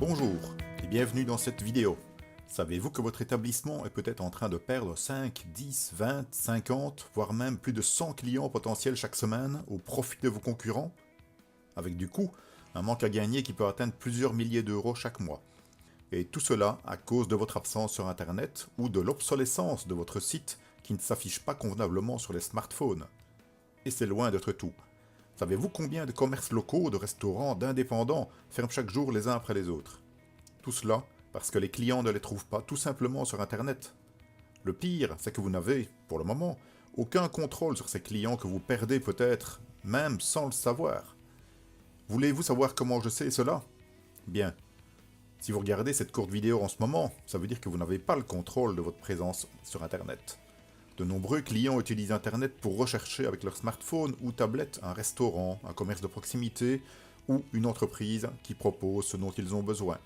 Bonjour et bienvenue dans cette vidéo. Savez-vous que votre établissement est peut-être en train de perdre 5, 10, 20, 50, voire même plus de 100 clients potentiels chaque semaine au profit de vos concurrents? Avec du coup, un manque à gagner qui peut atteindre plusieurs milliers d'euros chaque mois. Et tout cela à cause de votre absence sur Internet ou de l'obsolescence de votre site qui ne s'affiche pas convenablement sur les smartphones. Et c'est loin d'être tout. Savez-vous combien de commerces locaux, de restaurants, d'indépendants ferment chaque jour les uns après les autres? Tout cela parce que les clients ne les trouvent pas tout simplement sur Internet. Le pire, c'est que vous n'avez, pour le moment, aucun contrôle sur ces clients que vous perdez peut-être, même sans le savoir. Voulez-vous savoir comment je sais cela? Bien. Si vous regardez cette courte vidéo en ce moment, ça veut dire que vous n'avez pas le contrôle de votre présence sur Internet. De nombreux clients utilisent Internet pour rechercher avec leur smartphone ou tablette un restaurant, un commerce de proximité ou une entreprise qui propose ce dont ils ont besoin.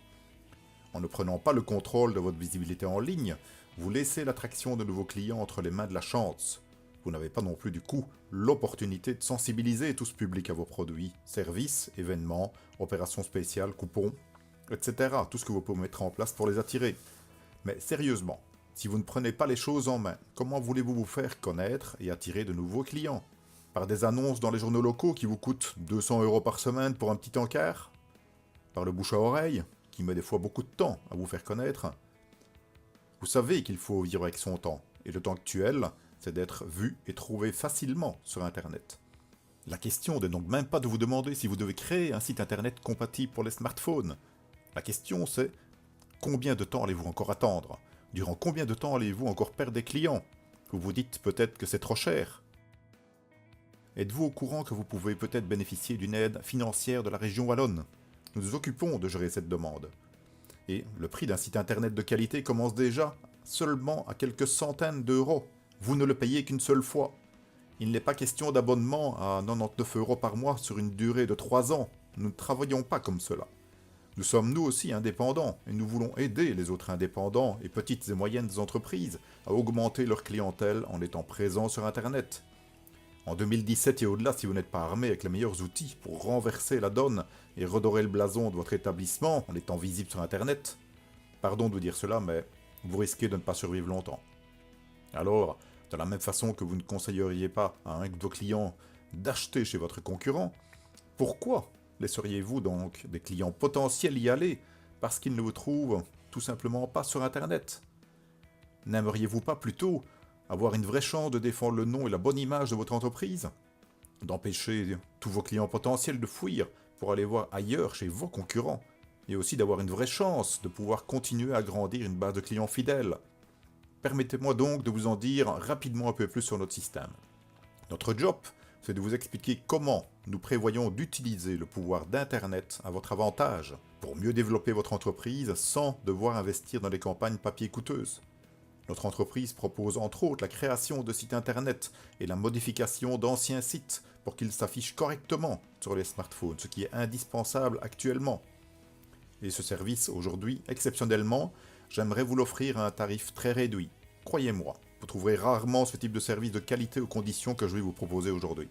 En ne prenant pas le contrôle de votre visibilité en ligne, vous laissez l'attraction de nouveaux clients entre les mains de la chance. Vous n'avez pas non plus du coup l'opportunité de sensibiliser tout ce public à vos produits, services, événements, opérations spéciales, coupons, etc. Tout ce que vous pouvez mettre en place pour les attirer. Mais sérieusement, si vous ne prenez pas les choses en main, comment voulez-vous vous faire connaître et attirer de nouveaux clients? Par des annonces dans les journaux locaux qui vous coûtent 200 € par semaine pour un petit encart? Par le bouche à oreille, qui met des fois beaucoup de temps à vous faire connaître? Vous savez qu'il faut vivre avec son temps, et le temps actuel, c'est d'être vu et trouvé facilement sur Internet. La question n'est donc même pas de vous demander si vous devez créer un site Internet compatible pour les smartphones. La question c'est, combien de temps allez-vous encore attendre? Durant combien de temps allez-vous encore perdre des clients? Vous vous dites peut-être que c'est trop cher. Êtes-vous au courant que vous pouvez peut-être bénéficier d'une aide financière de la région wallonne? Nous nous occupons de gérer cette demande. Et le prix d'un site internet de qualité commence déjà seulement à quelques centaines d'euros. Vous ne le payez qu'une seule fois. Il n'est pas question d'abonnement à 99 € par mois sur une durée de 3 ans. Nous ne travaillons pas comme cela. Nous sommes nous aussi indépendants et nous voulons aider les autres indépendants et petites et moyennes entreprises à augmenter leur clientèle en étant présents sur Internet. En 2017 et au-delà, si vous n'êtes pas armé avec les meilleurs outils pour renverser la donne et redorer le blason de votre établissement en étant visible sur Internet, pardon de vous dire cela, mais vous risquez de ne pas survivre longtemps. Alors, de la même façon que vous ne conseilleriez pas à un de vos clients d'acheter chez votre concurrent, pourquoi laisseriez-vous donc des clients potentiels y aller parce qu'ils ne vous trouvent tout simplement pas sur Internet? N'aimeriez-vous pas plutôt avoir une vraie chance de défendre le nom et la bonne image de votre entreprise? D'empêcher tous vos clients potentiels de fuir pour aller voir ailleurs chez vos concurrents, et aussi d'avoir une vraie chance de pouvoir continuer à grandir une base de clients fidèles. Permettez-moi donc de vous en dire rapidement un peu plus sur notre système. Notre job, c'est de vous expliquer comment nous prévoyons d'utiliser le pouvoir d'Internet à votre avantage pour mieux développer votre entreprise sans devoir investir dans des campagnes papier coûteuses. Notre entreprise propose entre autres la création de sites Internet et la modification d'anciens sites pour qu'ils s'affichent correctement sur les smartphones, ce qui est indispensable actuellement. Et ce service, aujourd'hui, exceptionnellement, j'aimerais vous l'offrir à un tarif très réduit. Croyez-moi, vous trouverez rarement ce type de service de qualité aux conditions que je vais vous proposer aujourd'hui.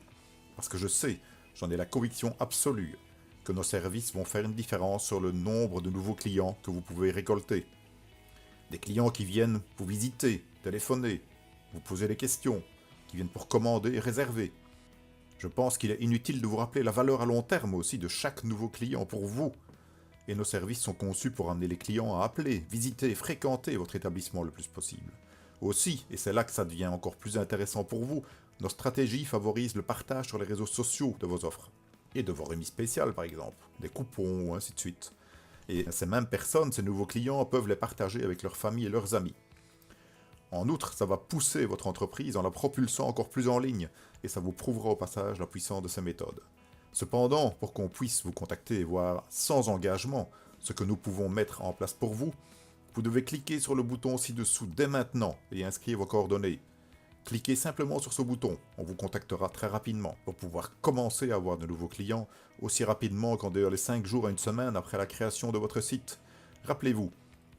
Parce que je sais, j'en ai la conviction absolue, que nos services vont faire une différence sur le nombre de nouveaux clients que vous pouvez récolter. Des clients qui viennent vous visiter, téléphoner, vous poser des questions, qui viennent pour commander et réserver. Je pense qu'il est inutile de vous rappeler la valeur à long terme aussi de chaque nouveau client pour vous. Et nos services sont conçus pour amener les clients à appeler, visiter et fréquenter votre établissement le plus possible. Aussi, et c'est là que ça devient encore plus intéressant pour vous, nos stratégies favorisent le partage sur les réseaux sociaux de vos offres. Et de vos remises spéciales par exemple, des coupons ou ainsi de suite. Et ces mêmes personnes, ces nouveaux clients, peuvent les partager avec leurs familles et leurs amis. En outre, ça va pousser votre entreprise en la propulsant encore plus en ligne, et ça vous prouvera au passage la puissance de ces méthodes. Cependant, pour qu'on puisse vous contacter et voir sans engagement ce que nous pouvons mettre en place pour vous, vous devez cliquer sur le bouton ci-dessous dès maintenant et inscrire vos coordonnées. Cliquez simplement sur ce bouton, on vous contactera très rapidement pour pouvoir commencer à avoir de nouveaux clients aussi rapidement qu'en dehors les 5 jours à une semaine après la création de votre site. Rappelez-vous,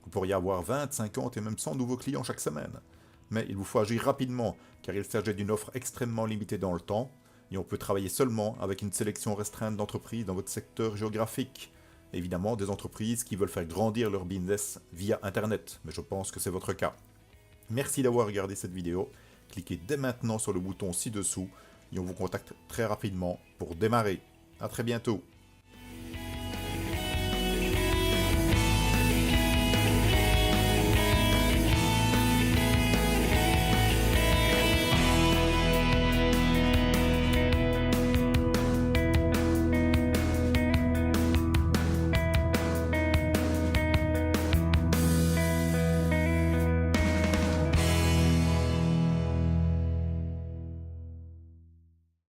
vous pourriez avoir 20, 50 et même 100 nouveaux clients chaque semaine. Mais il vous faut agir rapidement car il s'agit d'une offre extrêmement limitée dans le temps et on peut travailler seulement avec une sélection restreinte d'entreprises dans votre secteur géographique. évidemment des entreprises qui veulent faire grandir leur business via Internet, mais je pense que c'est votre cas. Merci d'avoir regardé cette vidéo, cliquez dès maintenant sur le bouton ci-dessous et on vous contacte très rapidement pour démarrer. A très bientôt.